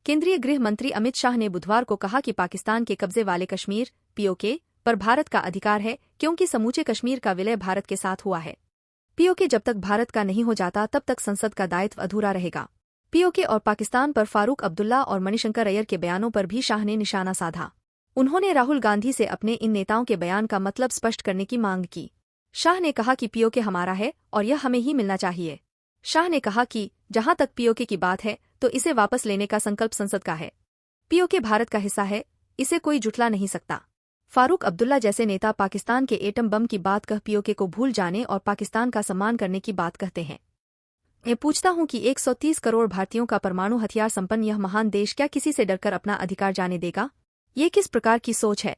केंद्रीय गृह मंत्री अमित शाह ने बुधवार को कहा कि पाकिस्तान के कब्जे वाले कश्मीर पीओके पर भारत का अधिकार है क्योंकि समूचे कश्मीर का विलय भारत के साथ हुआ है। पीओके जब तक भारत का नहीं हो जाता तब तक संसद का दायित्व अधूरा रहेगा। पीओके और पाकिस्तान पर फारूक अब्दुल्ला और मणिशंकर अय्यर के बयानों पर भी शाह ने निशाना साधा। उन्होंने राहुल गांधी से अपने इन नेताओं के बयान का मतलब स्पष्ट करने की मांग की। शाह ने कहा कि पीओके हमारा है और यह हमें ही मिलना चाहिए। शाह ने कहा कि जहां तक पीओके की बात है तो इसे वापस लेने का संकल्प संसद का है। पीओके भारत का हिस्सा है, इसे कोई जुटला नहीं सकता। फारूक अब्दुल्ला जैसे नेता पाकिस्तान के एटम बम की बात कह पीओके को भूल जाने और पाकिस्तान का सम्मान करने की बात कहते हैं। मैं पूछता हूं कि 130 करोड़ भारतीयों का परमाणु हथियार संपन्न यह महान देश क्या किसी से डरकर अपना अधिकार जाने देगा? ये किस प्रकार की सोच है?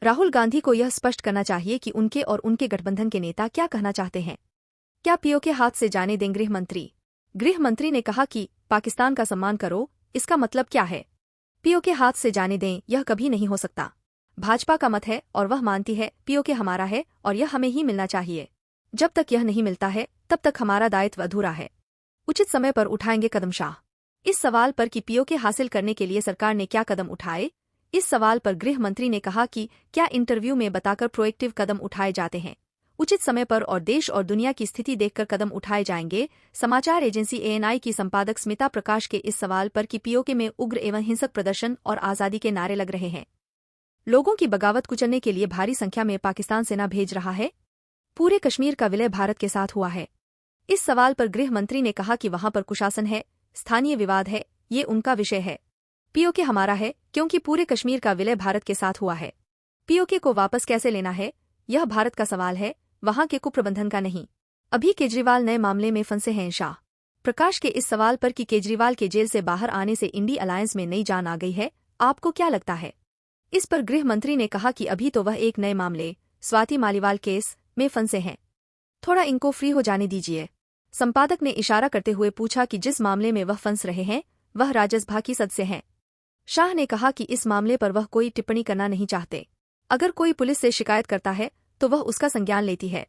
राहुल गांधी को यह स्पष्ट करना चाहिए कि उनके और उनके गठबंधन के नेता क्या कहना चाहते हैं। क्या पीओके हाथ से जाने दें? गृह मंत्री ने कहा कि पाकिस्तान का सम्मान करो, इसका मतलब क्या है? पीओके हाथ से जाने दें, यह कभी नहीं हो सकता। भाजपा का मत है और वह मानती है पीओके हमारा है और यह हमें ही मिलना चाहिए। जब तक यह नहीं मिलता है तब तक हमारा दायित्व अधूरा है। उचित समय पर उठाएंगे कदम। शाह इस सवाल पर कि पीओके हासिल करने के लिए सरकार ने क्या कदम उठाए, इस सवाल पर गृह मंत्री ने कहा कि क्या इंटरव्यू में बताकर प्रोएक्टिव कदम उठाए जाते हैं। उचित समय पर और देश और दुनिया की स्थिति देखकर कदम उठाए जाएंगे। समाचार एजेंसी एएनआई की संपादक स्मिता प्रकाश के इस सवाल पर कि पीओके में उग्र एवं हिंसक प्रदर्शन और आज़ादी के नारे लग रहे हैं, लोगों की बगावत कुचलने के लिए भारी संख्या में पाकिस्तान सेना भेज रहा है, पूरे कश्मीर का विलय भारत के साथ हुआ है। इस सवाल पर गृह मंत्री ने कहा कि वहां पर कुशासन है, स्थानीय विवाद है, ये उनका विषय है। पीओके हमारा है क्योंकि पूरे कश्मीर का विलय भारत के साथ हुआ है। पीओके को वापस कैसे लेना है, यह भारत का सवाल है, वहां के कुप्रबंधन का नहीं। अभी केजरीवाल नए मामले में फंसे हैं। शाह प्रकाश के इस सवाल पर कि केजरीवाल के जेल से बाहर आने से इंडी अलायंस में नई जान आ गई है, आपको क्या लगता है? इस पर गृह मंत्री ने कहा कि अभी तो वह एक नए मामले स्वाति मालीवाल केस में फंसे हैं, थोड़ा इनको फ्री हो जाने दीजिए। संपादक ने इशारा करते हुए पूछा कि जिस मामले में वह फंस रहे हैं वह राज्यसभा की सदस्य हैं। शाह ने कहा कि इस मामले पर वह कोई टिप्पणी करना नहीं चाहते। अगर कोई पुलिस से शिकायत करता है तो वह उसका संज्ञान लेती है।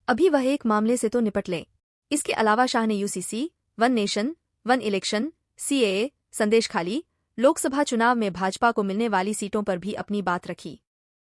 अभी वह एक मामले से तो निपट लें। इसके अलावा शाह ने UCC, one nation, one election, CAA, संदेश खाली, लोकसभा चुनाव में भाजपा को मिलने वाली सीटों पर भी अपनी बात रखी।